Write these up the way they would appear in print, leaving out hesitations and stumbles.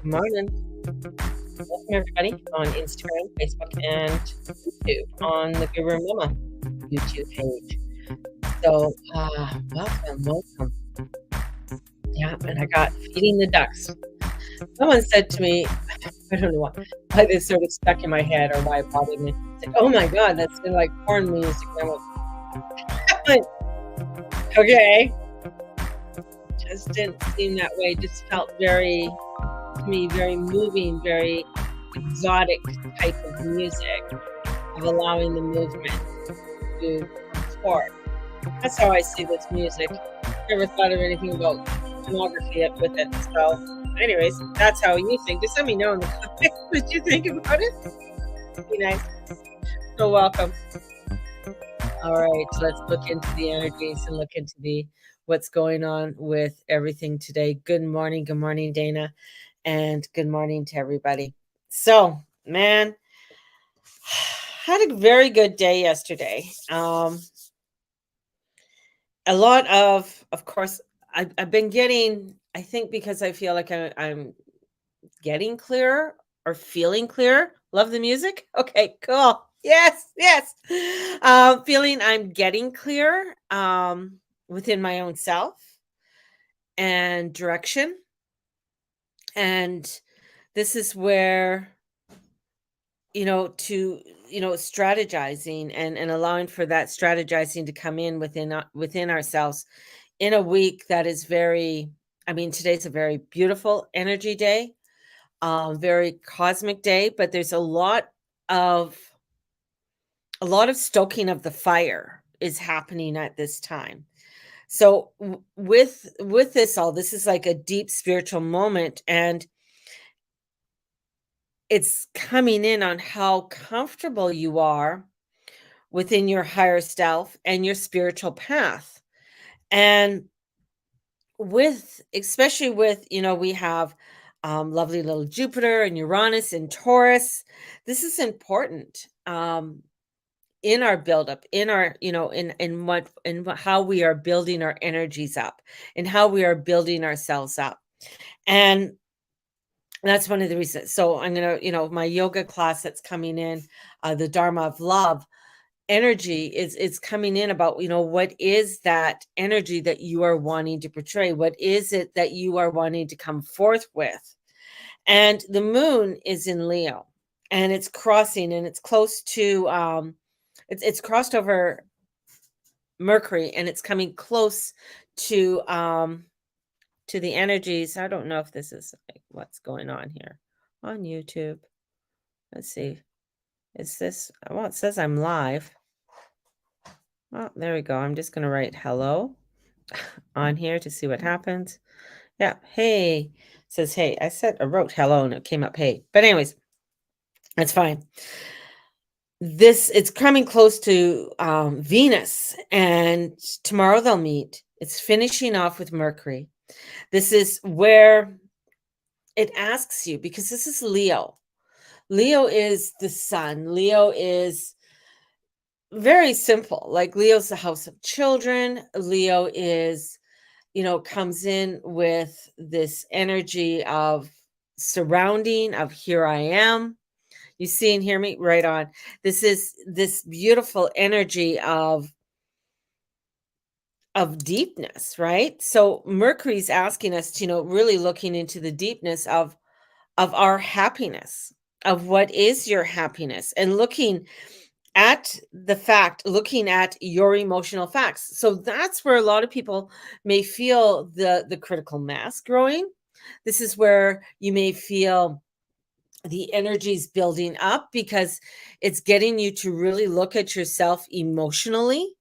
Good morning. Welcome everybody on Instagram, Facebook, and YouTube on the Guru Mama YouTube page. So, welcome. Yeah, and I got feeding the ducks. Someone said to me, I don't know why this sort of stuck in my head or why it bothered me. Said, "Oh my God, that's been like porn music." And I'm like, okay, just didn't seem that way. Just felt very, to me, very moving, very exotic type of music of allowing the movement to come forth. That's how I see this music. Never thought of anything about pornography with it. So, anyways, that's how you think. Just let me know in the comments what you think about it. Be nice. So welcome. All right, let's look into the energies and look into the what's going on with everything today. Good morning, Dana, and good morning to everybody. So, man, had a very good day yesterday. A lot of course, I've been getting, I think because I feel like I'm getting clearer or feeling clear. Love the music. Okay, cool. Yes, yes. Feeling I'm getting clear within my own self and direction. And this is where, strategizing and allowing for that strategizing to come in within ourselves in a week that is very, I mean, today's a very beautiful energy day, very cosmic day, but there's of a lot of stoking of the fire is happening at this time. So with this is like a deep spiritual moment, and it's coming in on how comfortable you are within your higher self and your spiritual path. And especially with, we have lovely little Jupiter and Uranus and Taurus. This is important in our buildup, in our, how we are building our energies up and how we are building ourselves up. And that's one of the reasons. So I'm going to, my yoga class that's coming in, the Dharma of Love energy is coming in about, what is that energy that you are wanting to portray? What is it that you are wanting to come forth with? And the moon is in Leo, and it's crossing, and it's close to, it's crossed over Mercury, and it's coming close to the energies. I don't know if this is like what's going on here on YouTube. Let's see. Is this, well, it says I'm live. Well, there we go. I'm just going to write hello on here to see what happens. Yeah. Hey, it says, hey, I wrote hello and it came up, hey, but anyways, that's fine. It's coming close to Venus, and tomorrow they'll meet. It's finishing off with Mercury. This is where it asks you, because this is Leo. Leo is the sun. Leo is very simple. Like Leo's the house of children. Leo is, comes in with this energy of surrounding, of here I am. You see and hear me? Right on. This is this beautiful energy of deepness, right? So Mercury's asking us to, really looking into the deepness of our happiness, of what is your happiness, and looking at your emotional facts. So that's where a lot of people may feel the critical mass growing. This is where you may feel the energy's building up, because it's getting you to really look at yourself emotionally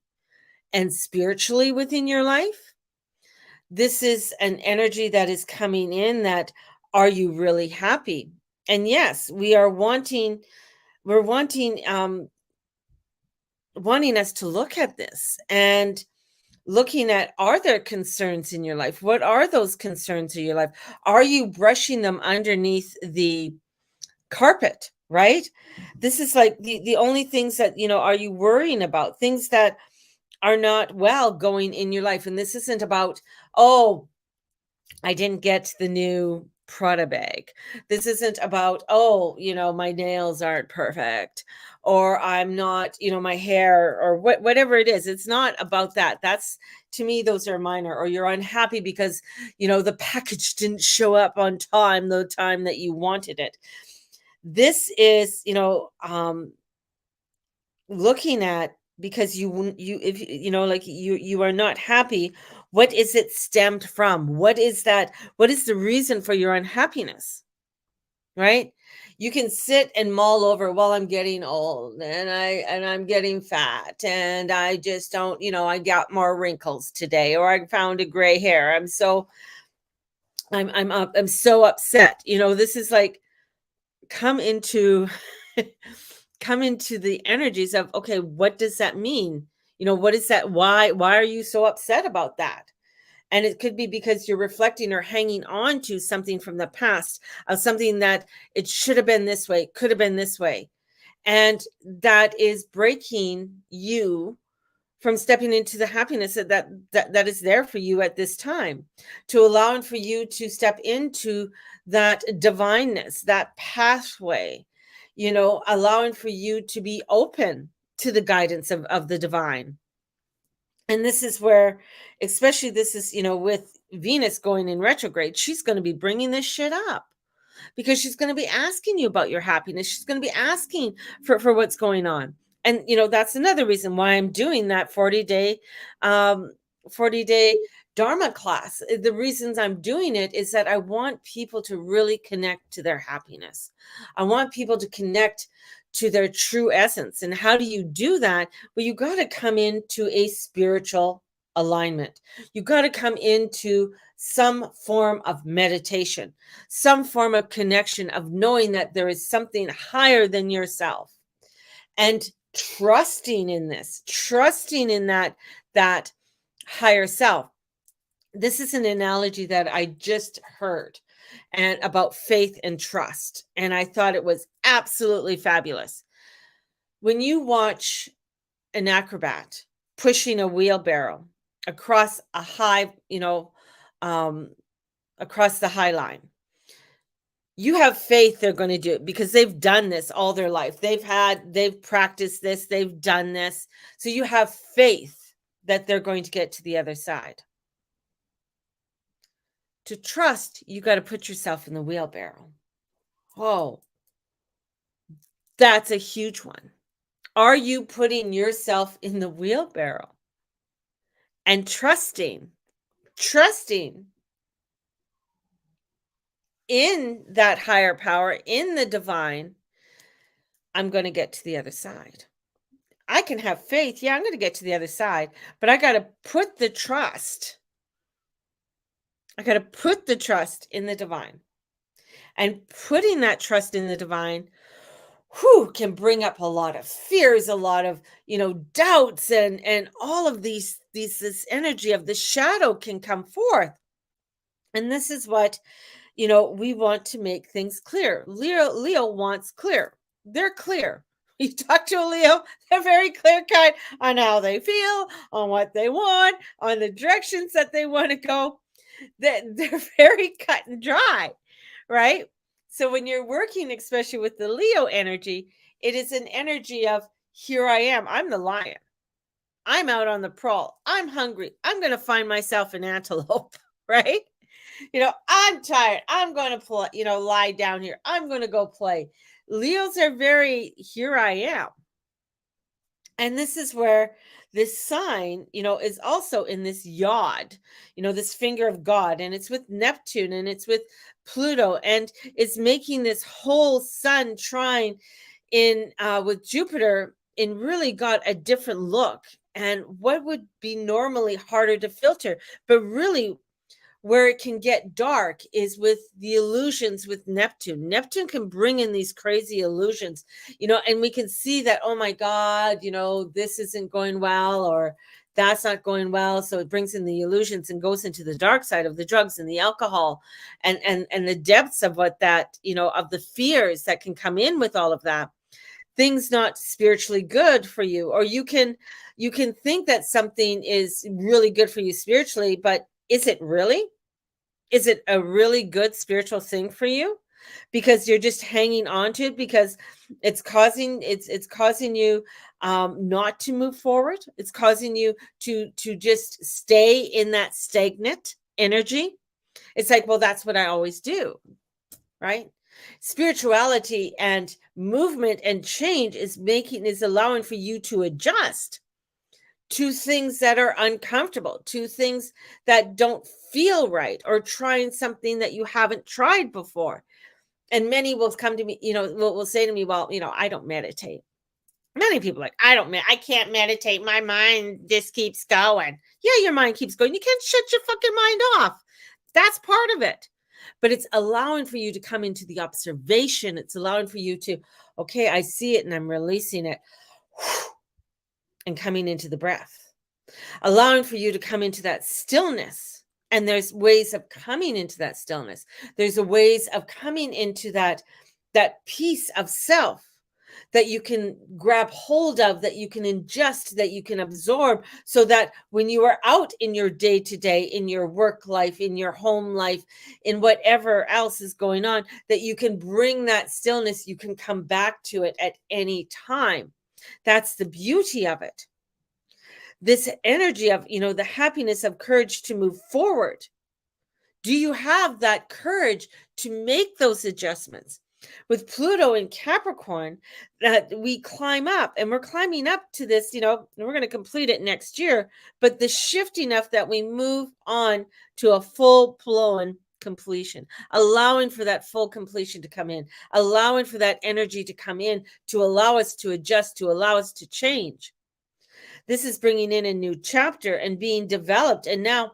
and spiritually within your life. This is an energy that is coming in that, are you really happy? And yes, we're wanting us to look at this and looking at, are there concerns in your life? What are those concerns in your life? Are you brushing them underneath the carpet, right? This is like the only things that, are you worrying about? Things that are not well going in your life. And this isn't about, oh, I didn't get the new Prada bag. This isn't about, oh, my nails aren't perfect, or I'm not, my hair, or whatever it is. It's not about that. That's, to me, those are minor. Or you're unhappy because, the package didn't show up on time, the time that you wanted it. This is, looking at, because you wouldn't you if like, you are not happy. What is it stemmed from? What is the reason for your unhappiness, right? You can sit and mull over, well, I'm getting old, and I'm getting fat, and I just don't, I got more wrinkles today, or I found a gray hair. I'm so upset. This is like, come into come into the energies of, okay, what does that mean? What is that? Why are you so upset about that? And it could be because you're reflecting or hanging on to something from the past, of something that it should have been this way, could have been this way, and that is breaking you from stepping into the happiness that is there for you at this time, to allowing for you to step into that divineness, that pathway, allowing for you to be open to the guidance of the divine. And this is where, especially, this is, with Venus going in retrograde, she's going to be bringing this shit up, because she's going to be asking you about your happiness. She's going to be asking for what's going on. And that's another reason why I'm doing that um 40-day Dharma class. The reasons I'm doing it is that I want people to really connect to their happiness. I want people to connect to their true essence. And how do you do that? Well, you got to come into a spiritual alignment. You got to come into some form of meditation, some form of connection, of knowing that there is something higher than yourself, and trusting in this, trusting in that higher self. This is an analogy that I just heard, and about faith and trust, and I thought it was absolutely fabulous. When you watch an acrobat pushing a wheelbarrow across a high, um, across the high line, you have faith they're going to do it, because they've done this all their life. They've practiced this, they've done this. So you have faith that they're going to get to the other side. To trust, you got to put yourself in the wheelbarrow. Oh, that's a huge one. Are you putting yourself in the wheelbarrow and trusting in that higher power, in the divine? I'm going to get to the other side. I can have faith. Yeah, I'm going to get to the other side, but I got to put the trust. I got to put the trust in the divine. And putting that trust in the divine, can bring up a lot of fears, a lot of, doubts, and all of this energy of the shadow can come forth. And this is what, we want to make things clear. Leo wants clear. They're clear. You talk to a Leo, they're very clear cut on how they feel, on what they want, on the directions that they want to go. They're very cut and dry, right? So when you're working, especially with the Leo energy, it is an energy of, here I am. I'm the lion. I'm out on the prowl. I'm hungry. I'm going to find myself an antelope, right? I'm tired. I'm going to play, lie down here. I'm going to go play. Leos are very, here I am. And this is where this sign, is also in this yod, this finger of God, and it's with Neptune, and it's with Pluto, and it's making this whole sun trine in with Jupiter, and really got a different look. And what would be normally harder to filter, but really where it can get dark, is with the illusions with Neptune. Neptune can bring in these crazy illusions, and we can see that, oh my God, this isn't going well, or that's not going well. So it brings in the illusions and goes into the dark side of the drugs and the alcohol, and the depths of what that, of the fears that can come in with all of that. Things not spiritually good for you, or you can think that something is really good for you spiritually, but is it really? Is it a really good spiritual thing for you? Because you're just hanging on to it because it's causing you not to move forward. It's causing you to just stay in that stagnant energy. It's like, well, that's what I always do, right? Spirituality and movement and change is allowing for you to adjust to things that are uncomfortable, to things that don't feel right, or trying something that you haven't tried before. And many will come to me, will say to me, well, I don't meditate. Many people are like, I can't meditate. My mind just keeps going. Yeah, your mind keeps going. You can't shut your fucking mind off. That's part of it. But it's allowing for you to come into the observation. It's allowing for you to, okay, I see it and I'm releasing it and coming into the breath, allowing for you to come into that stillness. And there's ways of coming into that stillness. There's a ways of coming into that peace of self that you can grab hold of, that you can ingest, that you can absorb, so that when you are out in your day to day, in your work life, in your home life, in whatever else is going on, that you can bring that stillness, you can come back to it at any time. That's the beauty of it. This energy of, the happiness of courage to move forward. Do you have that courage to make those adjustments? With Pluto in Capricorn, that we climb up, and we're climbing up to this, and we're going to complete it next year, but the shift enough that we move on to a full blown completion, allowing for that full completion to come in, allowing for that energy to come in, to allow us to adjust, to allow us to change. This is bringing in a new chapter and being developed. And now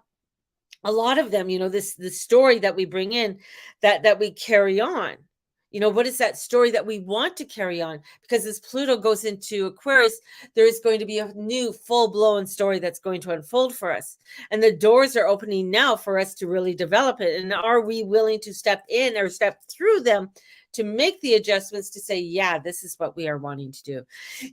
a lot of them, the story that we bring in, that we carry on. What is that story that we want to carry on? Because as Pluto goes into Aquarius, there is going to be a new full-blown story that's going to unfold for us. And the doors are opening now for us to really develop it. And are we willing to step in or step through them to make the adjustments to say, yeah, this is what we are wanting to do.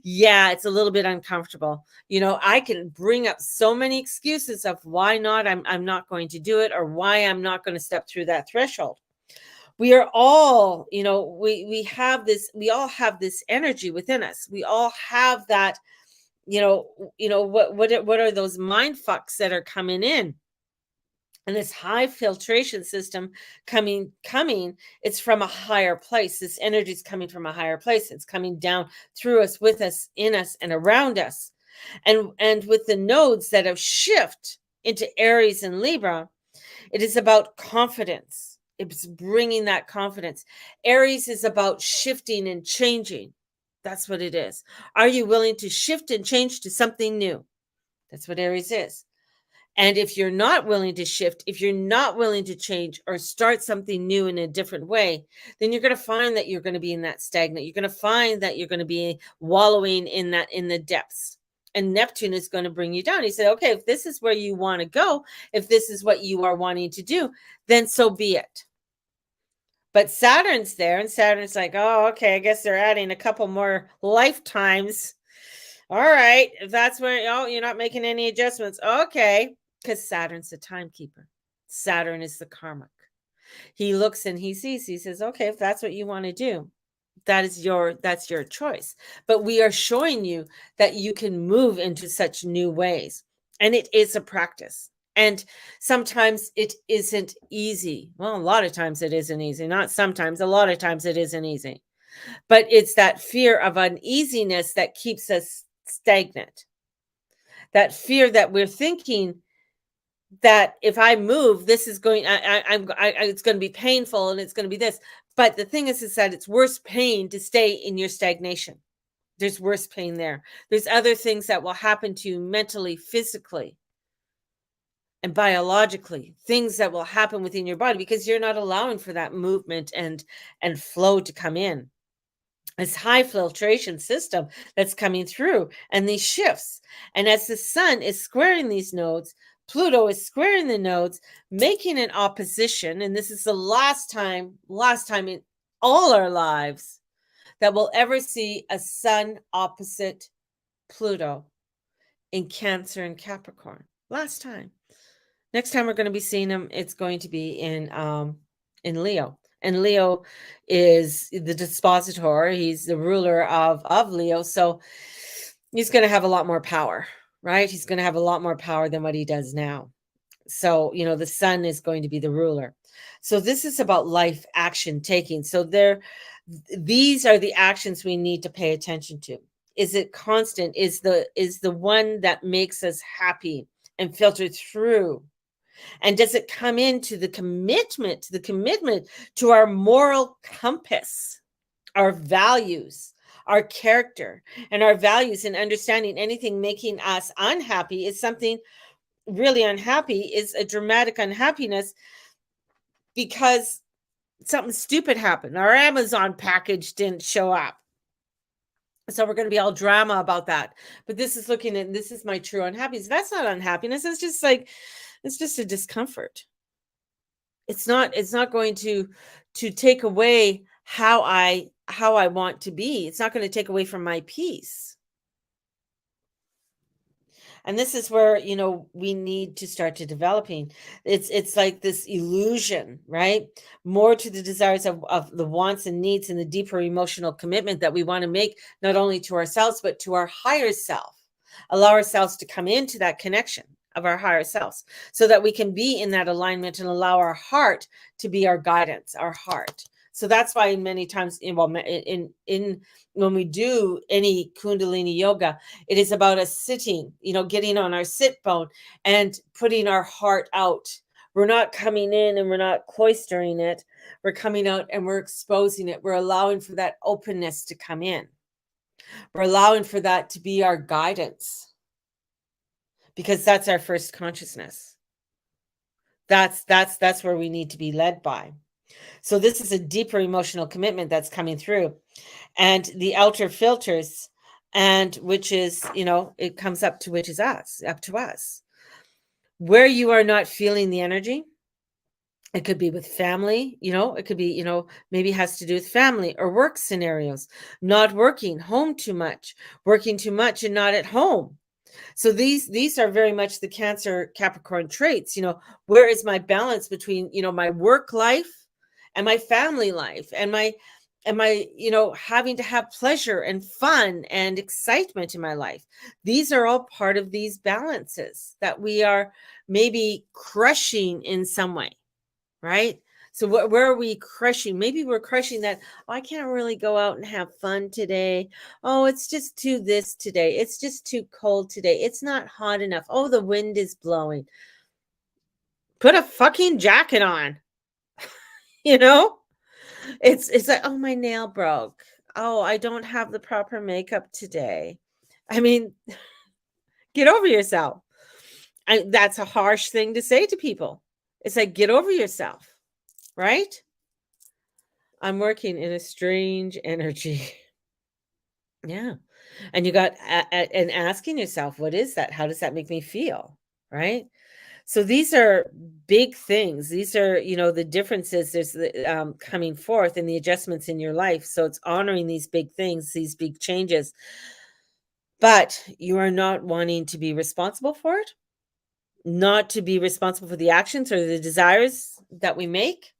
Yeah, it's a little bit uncomfortable. I can bring up so many excuses of why not, I'm not going to do it, or why I'm not going to step through that threshold. We are all, we all have this energy within us. We all have that, what are those mind fucks that are coming in? And this high filtration system coming, it's from a higher place. This energy is coming from a higher place. It's coming down through us, with us, in us, and around us. And with the nodes that have shift into Aries and Libra, it is about confidence. It's bringing that confidence. Aries is about shifting and changing. That's what it is. Are you willing to shift and change to something new? That's what Aries is. And if you're not willing to shift, if you're not willing to change or start something new in a different way, then you're going to find that you're going to be in that stagnant. You're going to find that you're going to be wallowing in the depths. And Neptune is going to bring you down. He said, okay, if this is where you want to go, if this is what you are wanting to do, then so be it. But Saturn's there, and Saturn's like, oh, okay, I guess they're adding a couple more lifetimes. All right, if that's where, you're not making any adjustments. Okay, because Saturn's the timekeeper. Saturn is the karmic. He looks and he sees, he says, okay, if that's what you want to do, that's your choice. But we are showing you that you can move into such new ways. And it is a practice. And sometimes it isn't easy. Well, a lot of times it isn't easy. Not sometimes, a lot of times it isn't easy. But it's that fear of uneasiness that keeps us stagnant. That fear that we're thinking that if I move, this is going, it's going to be painful and it's going to be this. But the thing is that it's worse pain to stay in your stagnation. There's worse pain there. There's other things that will happen to you mentally, physically, and biologically, things that will happen within your body because you're not allowing for that movement and flow to come in. This high filtration system that's coming through, and these shifts. And as the sun is squaring these nodes, Pluto is squaring the nodes, making an opposition. And this is the last time in all our lives that we'll ever see a sun opposite Pluto in Cancer and Capricorn. Last time. Next time we're going to be seeing him, it's going to be in Leo. And Leo is the dispositor. He's the ruler of Leo. So he's going to have a lot more power, right? He's going to have a lot more power than what he does now. So, the sun is going to be the ruler. So this is about life action taking. So these are the actions we need to pay attention to. Is it constant? Is the one that makes us happy and filtered through? And does it come into the commitment to our moral compass, our values, our character, and our values, and understanding anything making us unhappy is something really unhappy, is a dramatic unhappiness because something stupid happened. Our Amazon package didn't show up. So we're going to be all drama about that. But this is my true unhappiness. That's not unhappiness. It's just a discomfort. It's not going to take away how I want to be. It's not going to take away from my peace. And this is where, we need to start to developing. It's like this illusion, right? More to the desires of the wants and needs and the deeper emotional commitment that we want to make, not only to ourselves, but to our higher self. Allow ourselves to come into that connection of our higher selves so that we can be in that alignment and allow our heart to be our guidance, our heart. So that's why many times in when we do any Kundalini yoga, it is about us sitting, getting on our sit bone and putting our heart out. We're not coming in and we're not cloistering it. We're coming out and we're exposing it. We're allowing for that openness to come in. We're allowing for that to be our guidance, because that's our first consciousness. That's where we need to be led by. So this is a deeper emotional commitment that's coming through, and the outer filters, and which is, it comes up to us. Where you are not feeling the energy, it could be with family, it could be, maybe has to do with family or work scenarios, not working, home too much, working too much and not at home. So these are very much the Cancer Capricorn traits. Where is my balance between, my work life and my family life and my having to have pleasure and fun and excitement in my life? These are all part of these balances that we are maybe crushing in some way, right? So where are we crushing? Maybe we're crushing that. Oh, I can't really go out and have fun today. Oh, it's just too this today. It's just too cold today. It's not hot enough. Oh, the wind is blowing. Put a fucking jacket on. It's like, oh, my nail broke. Oh, I don't have the proper makeup today. I mean, get over yourself. That's a harsh thing to say to people. It's like, get over yourself, right? I'm working in a strange energy. Yeah. And you got and asking yourself, what is that? How does that make me feel? Right? So these are big things. These are, the differences there's the coming forth and the adjustments in your life. So it's honoring these big things, these big changes. But you are not wanting to be responsible for it, not to be responsible for the actions or the desires that we make.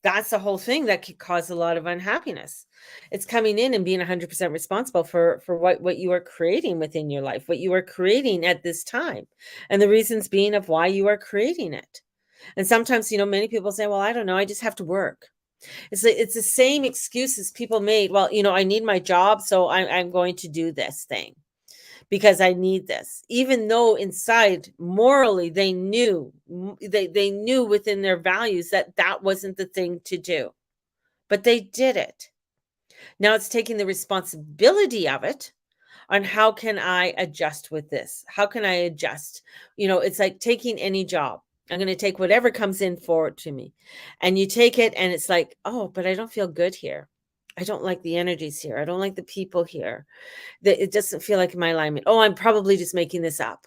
That's the whole thing that could cause a lot of unhappiness. It's coming in and being 100% responsible for what you are creating within your life, what you are creating at this time, and the reasons being of why you are creating it. And sometimes, many people say, well, I don't know, I just have to work. It's the same excuses people made. Well, I need my job, so I'm going to do this thing because I need this, even though inside morally they knew within their values that wasn't the thing to do, but they did it. Now it's taking the responsibility of it on how can I adjust with this? How can I adjust? It's like taking any job. I'm going to take whatever comes in forward to me, and you take it and it's like, oh, but I don't feel good here. I don't like the energies here. I don't like the people here. It doesn't feel like my alignment. Oh, I'm probably just making this up.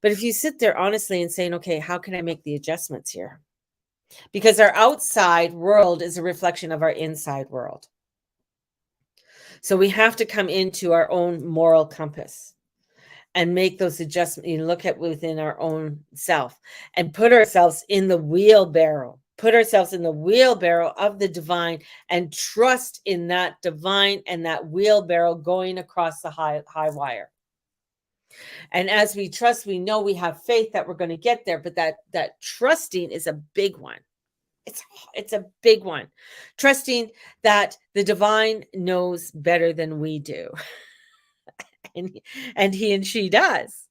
But if you sit there honestly and saying, okay, how can I make the adjustments here? Because our outside world is a reflection of our inside world. So we have to come into our own moral compass. and make those adjustments. You look at within our own self and put ourselves in the wheelbarrow. Put ourselves in the wheelbarrow of the divine and trust in that divine and that wheelbarrow going across the high wire. And as we trust, we know we have faith that we're going to get there. But that trusting is a big one. It's a big one. Trusting that the divine knows better than we do. and he and she does,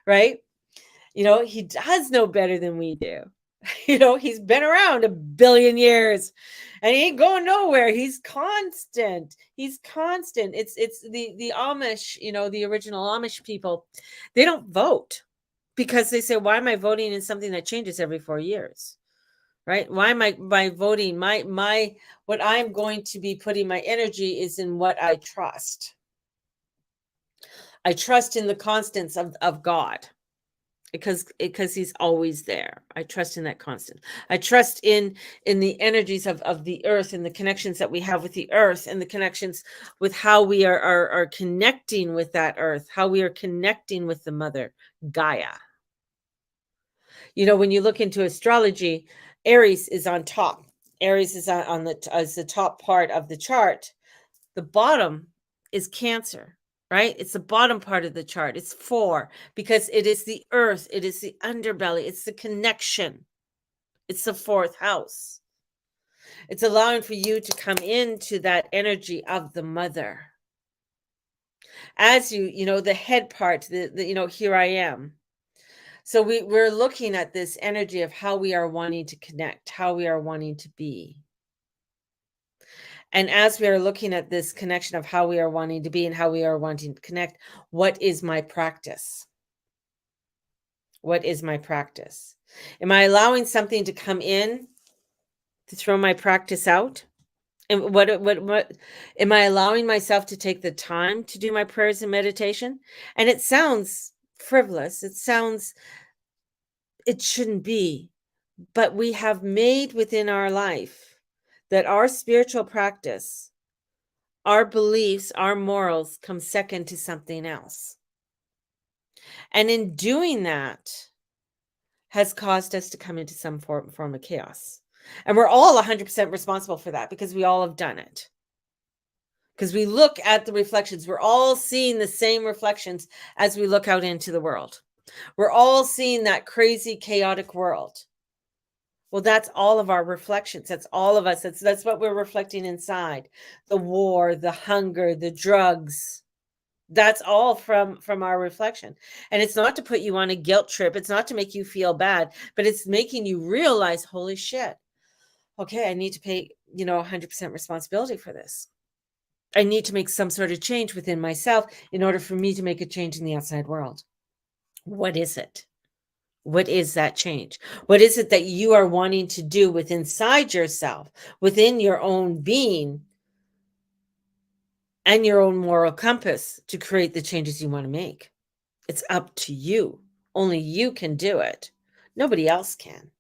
right? He does know better than we do. He's been around 1 billion years and he ain't going nowhere. He's constant. It's the Amish, the original Amish people. They don't vote because they say, why am I voting in something that changes every 4 years? Right? Why am I voting? My what I'm going to be putting my energy is in what I trust. I trust in the constants of God. Because he's always there. I trust in that constant. I trust in the energies of the earth and the connections that we have with the earth and the connections with how we are connecting with that earth, how we are connecting with the mother, Gaia. When you look into astrology, Aries is on top. Aries is on the top part of the chart. The bottom is Cancer. Right? It's the bottom part of the chart. It's 4 because it is the earth. It is the underbelly. It's the connection. It's the 4th house. It's allowing for you to come into that energy of the mother. As the head part, the here I am. So we're looking at this energy of how we are wanting to connect, how we are wanting to be. And as we are looking at this connection of how we are wanting to be and how we are wanting to connect, what is my practice? What is my practice? Am I allowing something to come in to throw my practice out? And what am I allowing myself to take the time to do my prayers and meditation? And it sounds frivolous. It shouldn't be, but we have made within our life that our spiritual practice, our beliefs, our morals come second to something else. And in doing that has caused us to come into some form of chaos. And we're all 100% responsible for that because we all have done it. Because we look at the reflections. We're all seeing the same reflections as we look out into the world. We're all seeing that crazy, chaotic world. Well, that's all of our reflections. That's all of us. That's what we're reflecting inside. The war, the hunger, the drugs. That's all from our reflection. And it's not to put you on a guilt trip. It's not to make you feel bad, but it's making you realize, holy shit. Okay, I need to pay, 100% responsibility for this. I need to make some sort of change within myself in order for me to make a change in the outside world. What is it? What is that change? What is it that you are wanting to do within inside yourself, within your own being and your own moral compass to create the changes you want to make? It's up to you. Only you can do it. Nobody else can.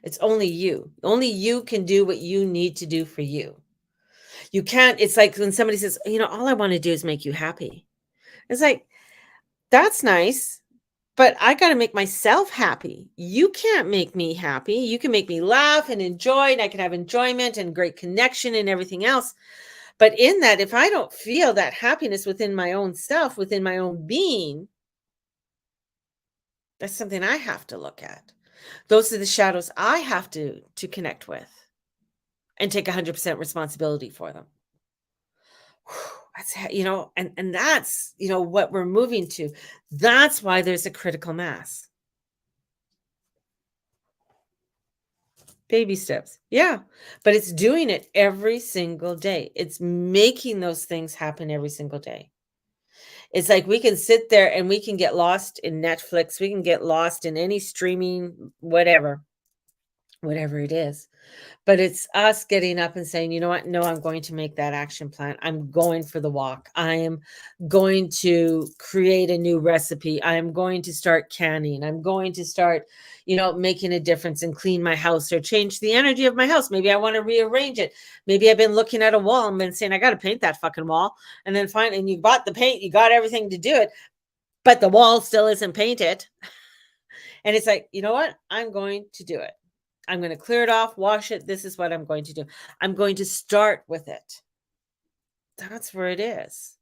It's only you. Only you can do what you need to do for you. You can't, it's like when somebody says, all I want to do is make you happy. It's like, that's nice. But I got to make myself happy. You can't make me happy. You can make me laugh and enjoy, and I can have enjoyment and great connection and everything else. But in that, if I don't feel that happiness within my own self, within my own being, that's something I have to look at. Those are the shadows I have to connect with and take 100% responsibility for them. That's, and that's, what we're moving to. That's why there's a critical mass. Baby steps. Yeah. But it's doing it every single day. It's making those things happen every single day. It's like we can sit there and we can get lost in Netflix. We can get lost in any streaming, whatever it is. But it's us getting up and saying, you know what? No, I'm going to make that action plan. I'm going for the walk. I am going to create a new recipe. I am going to start canning. I'm going to start, making a difference and clean my house or change the energy of my house. Maybe I want to rearrange it. Maybe I've been looking at a wall and been saying, I got to paint that fucking wall. And then finally, and you bought the paint, you got everything to do it. but the wall still isn't painted. And it's like, you know what? I'm going to do it. I'm going to clear it off, wash it. This is what I'm going to do. I'm going to start with it. That's where it is.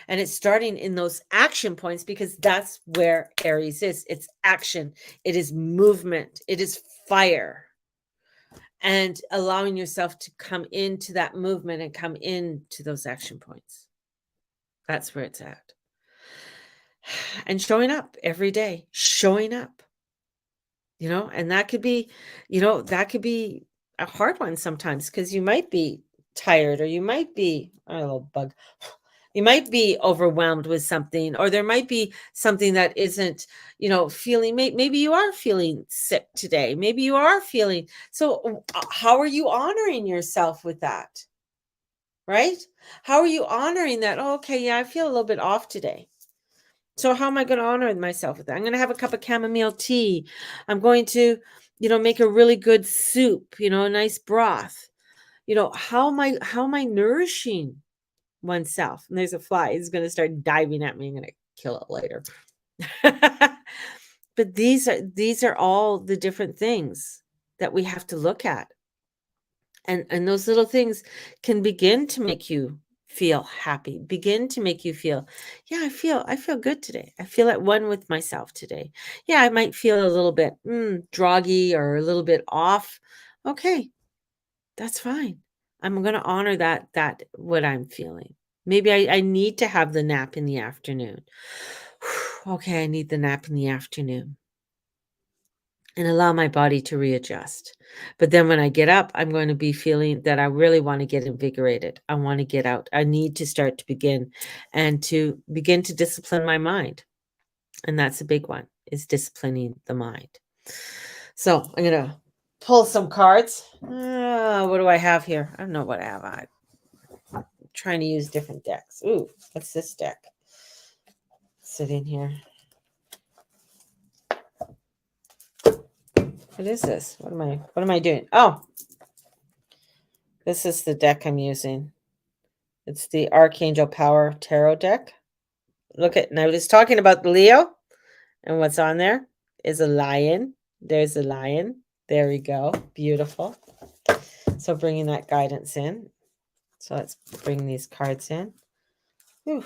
And it's starting in those action points because that's where Aries is. It's action, it is movement, it is fire. And allowing yourself to come into that movement and come into those action points. That's where it's at. And showing up every day, showing up. And that could be, that could be a hard one sometimes because you might be tired or you might be a little bug. You might be overwhelmed with something, or there might be something that isn't, feeling, maybe you are feeling sick today. Maybe you are feeling. So how are you honoring yourself with that? Right? How are you honoring that? Oh, okay. Yeah, I feel a little bit off today. So how am I going to honor myself with that? I'm going to have a cup of chamomile tea. I'm going to, make a really good soup, a nice broth. How am I nourishing oneself? And there's a fly. It's going to start diving at me. I'm going to kill it later. But these are all the different things that we have to look at. And those little things can begin to make you feel happy, begin to make you feel, yeah, I feel good today. I feel at one with myself today. Yeah, I might feel a little bit droggy or a little bit off. Okay, that's fine. I'm going to honor that what I'm feeling. Maybe I need to have the nap in the afternoon. Okay, I need the nap in the afternoon. And allow my body to readjust. But then when I get up, I'm going to be feeling that I really want to get invigorated. I want to get out. I need to start to begin to discipline my mind. And that's a big one, is disciplining the mind. So I'm going to pull some cards. What do I have here? I don't know what I have. I'm trying to use different decks. Ooh, what's this deck? Sitting here. What is this? What am I doing? Oh, this is the deck I'm using. It's the Archangel Power Tarot deck. Look at, and I was talking about the Leo, and what's on there is a lion. There's a lion. There we go. Beautiful. So bringing that guidance in. So let's bring these cards in. Whew.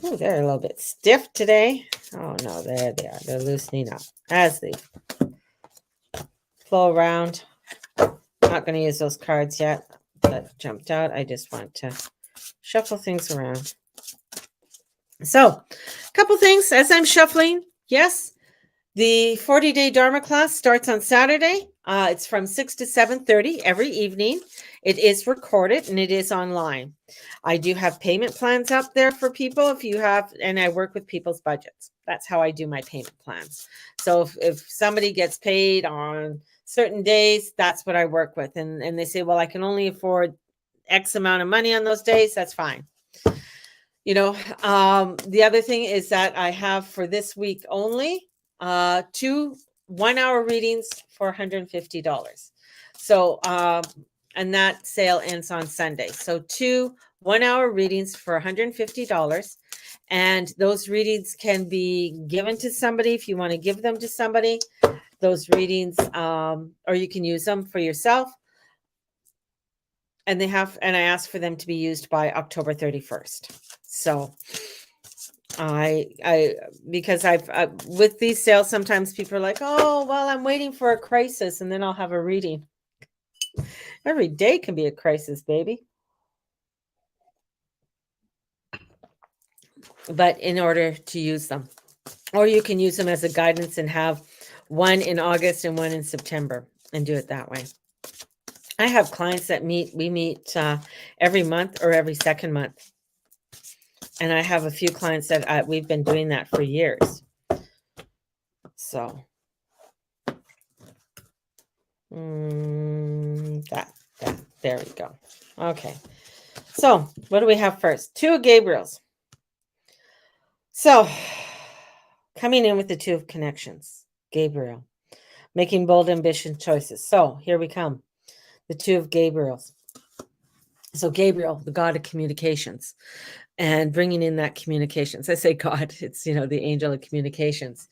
Ooh, they're a little bit stiff today. Oh no, there they are. They're loosening up as they flow around. Not going to use those cards yet. That jumped out. I just want to shuffle things around. So, a couple things as I'm shuffling. Yes, the 40-day Dharma class starts on Saturday. It's from 6 to 7:30 every evening. It is recorded and it is online. I do have payment plans up there for people if you have, and I work with people's budgets. That's how I do my payment plans. So if somebody gets paid on certain days, that's what I work with. And they say, well, I can only afford X amount of money on those days. That's fine. The other thing is that I have for this week only 2 1-hour readings for $150. So, and that sale ends on Sunday. So 2 1-hour readings for $150. And those readings can be given to somebody if you want to give them to somebody. Those readings, or you can use them for yourself. And I ask for them to be used by October 31st. So because I've with these sales, sometimes people are like, oh, well, I'm waiting for a crisis and then I'll have a reading. Every day can be a crisis, baby. But in order to use them, or you can use them as a guidance and have one in August and one in September and do it that way. I have clients that we meet every month or every second month. And I have a few clients that we've been doing that for years. So there we go. Okay. So what do we have first? 2 of Gabriels. So coming in with the 2 of Connections, Gabriel, making bold, ambitious choices. So here we come. The 2 of Gabriels. So Gabriel, the god of communications, and bringing in that communications. I say God, it's, the angel of communications,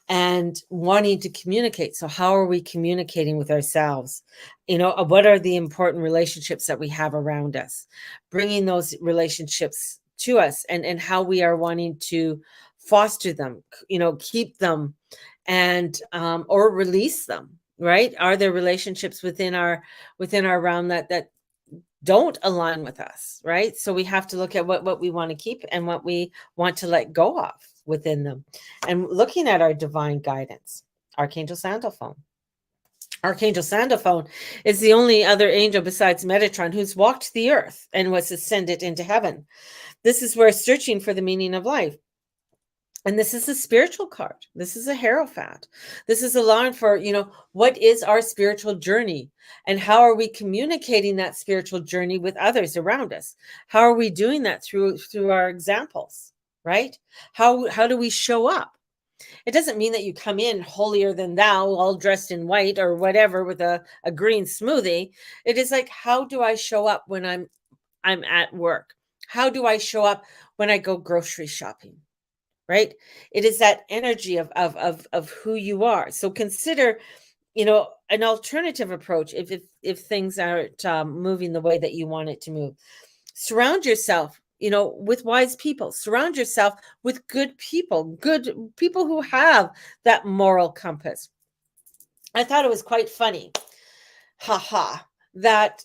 and wanting to communicate. So how are we communicating with ourselves? What are the important relationships that we have around us? Bringing those relationships to us, and how we are wanting to foster them, keep them, and or release them. Right? Are there relationships within our realm that don't align with us, right? So we have to look at what we want to keep and what we want to let go of within them. And looking at our divine guidance, Archangel Sandalphon. Archangel Sandalphon is the only other angel besides Metatron who's walked the earth and was ascended into heaven. This is where searching for the meaning of life. And this is a spiritual card. This is a Hierophant. This is allowing for, what is our spiritual journey, and how are we communicating that spiritual journey with others around us? How are we doing that through our examples, right? How do we show up? It doesn't mean that you come in holier than thou, all dressed in white or whatever with a green smoothie. It is like, how do I show up when I'm at work? How do I show up when I go grocery shopping? Right? It is that energy of who you are. So consider, an alternative approach if things aren't moving the way that you want it to move. Surround yourself, with wise people. Surround yourself with good people who have that moral compass. I thought it was quite funny, haha, that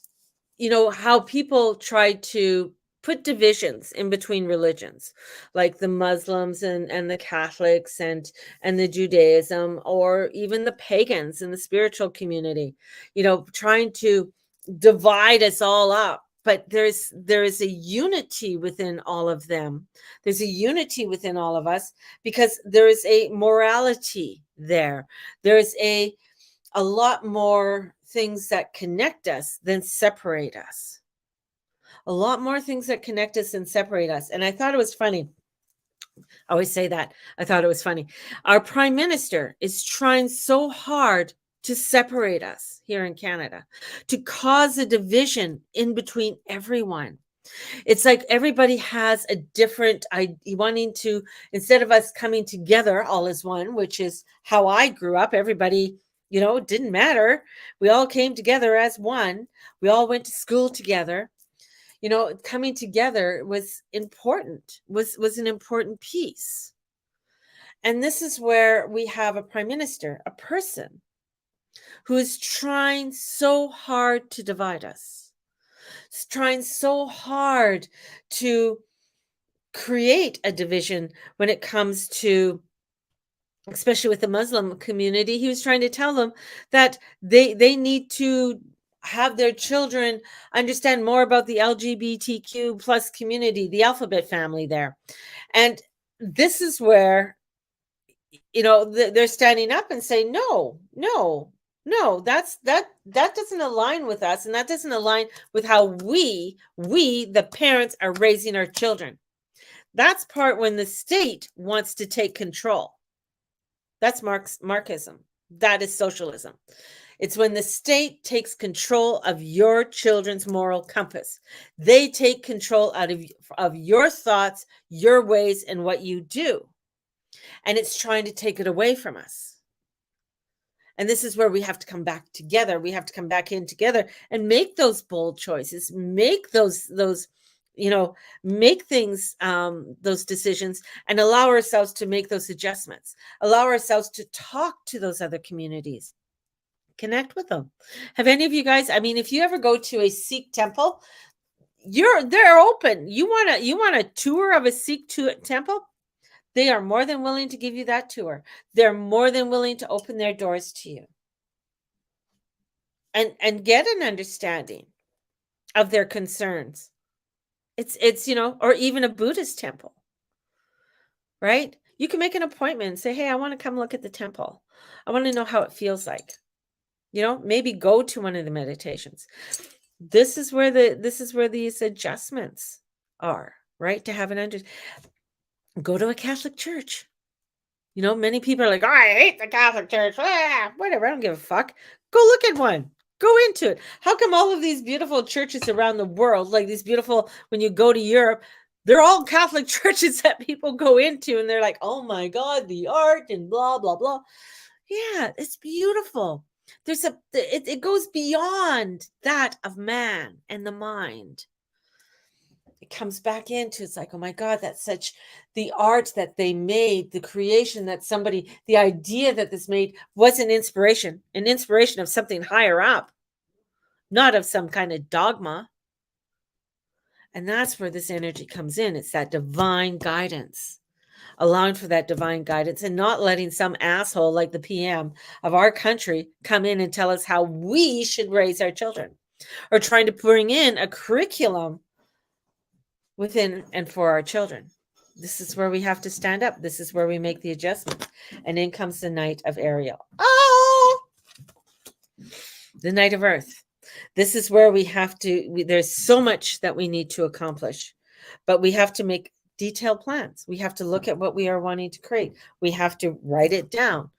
how people try to put divisions in between religions, like the Muslims and the Catholics and the Judaism, or even the pagans in the spiritual community, trying to divide us all up. But there is a unity within all of them. There's a unity within all of us, because there is a morality there. There's a lot more things that connect us than separate us. A lot more things that connect us and separate us. And I thought it was funny. I always say that. I thought it was funny. Our prime minister is trying so hard to separate us here in Canada, to cause a division in between everyone. It's like everybody has a different wanting to, instead of us coming together all as one, which is how I grew up. Everybody, it didn't matter. We all came together as one. We all went to school together. Coming together was important, was an important piece. And this is where we have a prime minister, a person who is trying so hard to divide us, trying so hard to create a division when it comes to, especially with the Muslim community. He was trying to tell them that they need to have their children understand more about the LGBTQ plus community, the alphabet family there. And this is where, they're standing up and saying, no, that doesn't align with us. And that doesn't align with how we, the parents, are raising our children. That's part when the state wants to take control. That's Marxism. That is socialism. It's when the state takes control of your children's moral compass. They take control out of your thoughts, your ways, and what you do. And it's trying to take it away from us. And this is where we have to come back together. We have to come back in together and make those bold choices, make those make things, those decisions, and allow ourselves to make those adjustments, allow ourselves to talk to those other communities, connect with them. Have any of you guys, if you ever go to a Sikh temple, they're open. You want a tour of a Sikh temple? They are more than willing to give you that tour. They're more than willing to open their doors to you and get an understanding of their concerns. It's or even a Buddhist temple, right? You can make an appointment and say, hey, I want to come look at the temple. I want to know how it feels like. Maybe go to one of the meditations. This is where these adjustments are, right? To have go to a Catholic church. Many people are like, oh, I hate the Catholic Church. Whatever, I don't give a fuck. Go look at one. Go into it. How come all of these beautiful churches around the world, like these beautiful, when you go to Europe, they're all Catholic churches that people go into and they're like, oh my God, the art and blah, blah, blah. Yeah, it's beautiful. It goes beyond that of man and the mind. It comes back into, it's like, oh my God, that's such the art that they made, the creation that somebody, the idea that this made was an inspiration of something higher up, not of some kind of dogma. And that's where this energy comes in. It's that divine guidance, allowing for that divine guidance and not letting some asshole like the PM of our country come in and tell us how we should raise our children, or trying to bring in a curriculum within and for our children. This is where we have to stand up. This is where we make the adjustments. And in comes the Knight of Ariel. Oh, the Knight of Earth. This is where we have to, there's so much that we need to accomplish, but we have to make detailed plans. We have to look at what we are wanting to create. We have to write it down.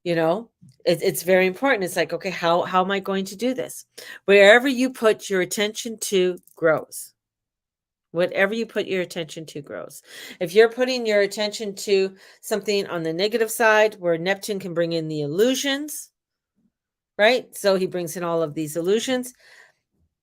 You know, it's very important. It's like, okay, how am I going to do this? Wherever you put your attention to grows. Whatever you put your attention to grows. If you're putting your attention to something on the negative side, where Neptune can bring in the illusions, right? So he brings in all of these illusions,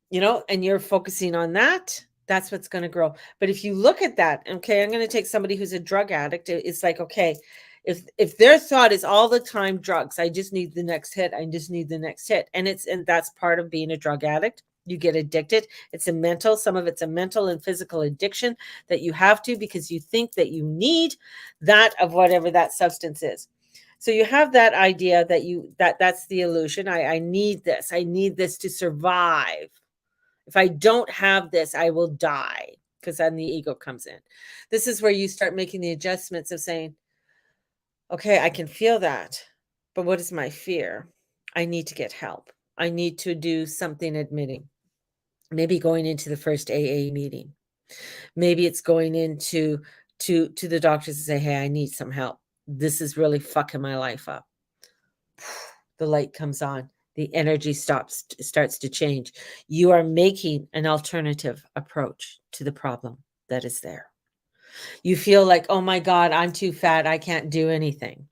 you know, and you're focusing on that, that's what's going to grow. But if you look at that, okay, I'm going to take somebody who's a drug addict. It's like, okay, if their thought is all the time drugs, I just need the next hit. I just need the next hit. And that's part of being a drug addict. You get addicted. Some of it's a mental and physical addiction that you have to, because you think that you need that of whatever that substance is. So you have that idea that that's the illusion. I need this. I need this to survive. If I don't have this, I will die, because then the ego comes in. This is where you start making the adjustments of saying, okay, I can feel that, but what is my fear? I need to get help. I need to do something admitting. Maybe going into the first AA meeting. Maybe it's going into to the doctors and say, hey, I need some help. This is really fucking my life up. The light comes on. The energy starts to change. You are making an alternative approach to the problem that is there. You feel like, oh my God, I'm too fat. I can't do anything.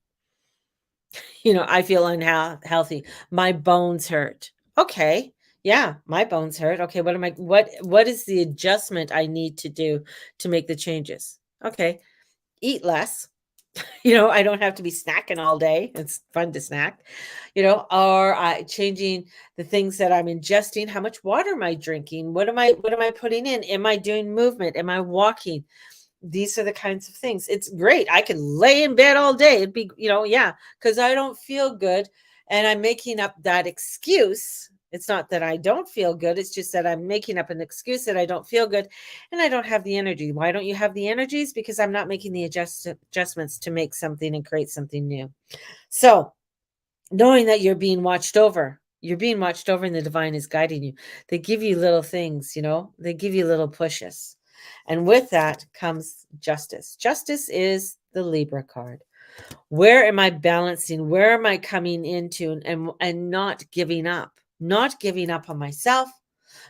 You know, I feel unhealthy. My bones hurt. Okay. Yeah, my bones hurt. Okay, what is the adjustment I need to do to make the changes? Okay, eat less. You know, I don't have to be snacking all day. It's fun to snack, you know, or changing the things that I'm ingesting. How much water am I drinking? What am I putting in? Am I doing movement? Am I walking? These are the kinds of things. It's great. I can lay in bed all day. It'd be, you know, yeah, because I don't feel good. And I'm making up that excuse. It's not that I don't feel good. It's just that I'm making up an excuse that I don't feel good and I don't have the energy. Why don't you have the energies? Because I'm not making the adjustments to make something and create something new. So knowing that you're being watched over and the divine is guiding you. They give you little things, you know, they give you little pushes. And with that comes justice. Justice is the Libra card. Where am I balancing? Where am I coming into and not giving up? Not giving up on myself,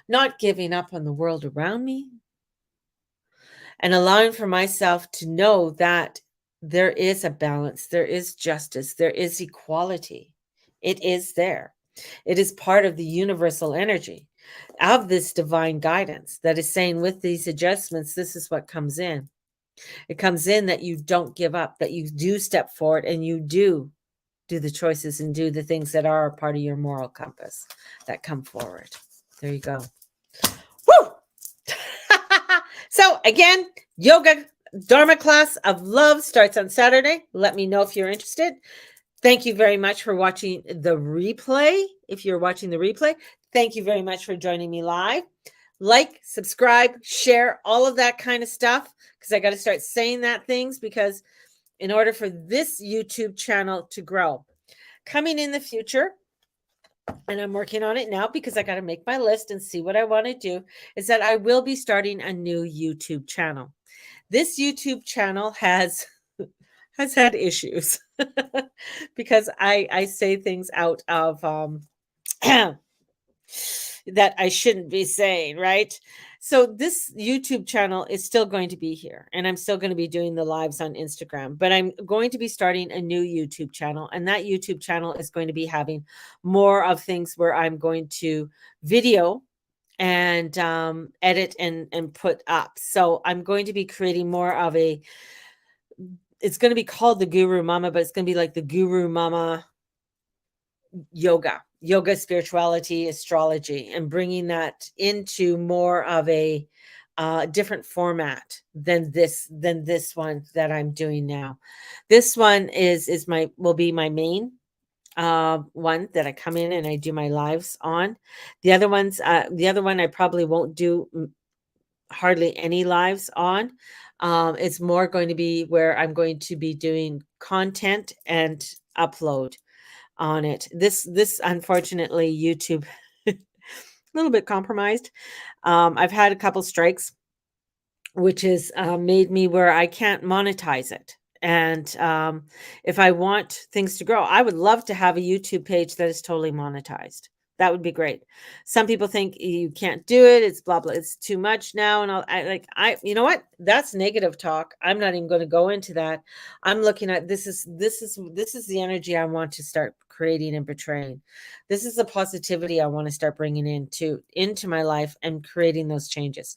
not giving up on the world around me, and allowing for myself to know that there is a balance, there is justice, there is equality. It is there. It is part of the universal energy of this divine guidance that is saying, with these adjustments, this is what comes in. It comes in that you don't give up, that you do step forward and you do the choices and do the things that are part of your moral compass that come forward. There you go. Woo! So again, yoga Dharma class of love starts on Saturday. Let me know if you're interested. Thank you very much for watching the replay. If you're watching the replay, thank you very much for joining me live. Like, subscribe, share, all of that kind of stuff, because I got to start saying that things, because in order for this YouTube channel to grow. Coming in the future, and I'm working on it now because I got to make my list and see what I want to do, is that I will be starting a new YouTube channel. This YouTube channel has had issues because I say things out of that I shouldn't be saying, right? So this YouTube channel is still going to be here, and I'm still going to be doing the lives on Instagram, but I'm going to be starting a new YouTube channel, and that YouTube channel is going to be having more of things where I'm going to video and edit and put up. So I'm going to be creating more of a, it's going to be called the Guru Mama, but it's going to be like the Guru Mama yoga, spirituality, astrology, and bringing that into more of a different format than this one that I'm doing now. This one is my will be my main one that I come in and I do my lives on. The other one I probably won't do hardly any lives on. It's more going to be where I'm going to be doing content and upload on it. This unfortunately YouTube a little bit compromised. I've had a couple strikes, which has made me where I can't monetize it. And if I want things to grow, I would love to have a YouTube page that is totally monetized. That would be great. Some people think you can't do it. It's blah blah. It's too much now, and you know what? That's negative talk. I'm not even going to go into that. I'm looking at this is the energy I want to start creating and portraying. This is the positivity I want to start bringing into my life and creating those changes.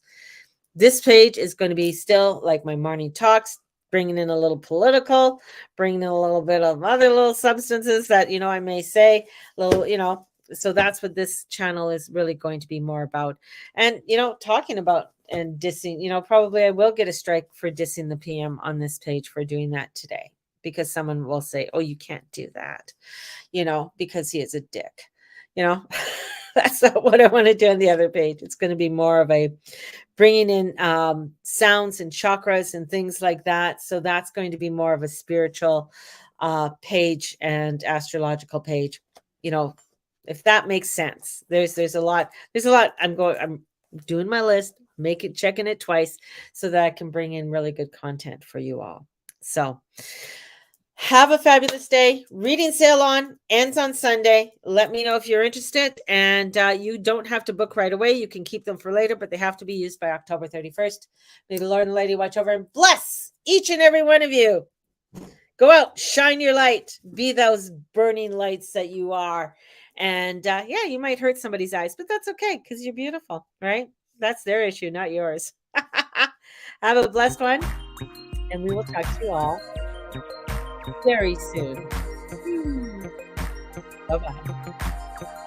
This page is going to be still like my morning talks, bringing in a little political, bringing in a little bit of other little substances that, I may say, little, so that's what this channel is really going to be more about. And, talking about and dissing, probably I will get a strike for dissing the PM on this page for doing that today, because someone will say, oh, you can't do that, because he is a dick, That's not what I want to do on the other page. It's going to be more of a bringing in sounds and chakras and things like that. So that's going to be more of a spiritual page and astrological page. If that makes sense. There's a lot. I'm doing my list, checking it twice so that I can bring in really good content for you all. So have a fabulous day. Reading sale ends on Sunday. Let me know if you're interested. And you don't have to book right away. You can keep them for later, but they have to be used by October 31st. May the Lord and Lady watch over and bless each and every one of you. Go out, shine your light. Be those burning lights that you are. And you might hurt somebody's eyes, but that's okay because you're beautiful, right? That's their issue, not yours. Have a blessed one. And we will talk to you all very soon. Bye-bye.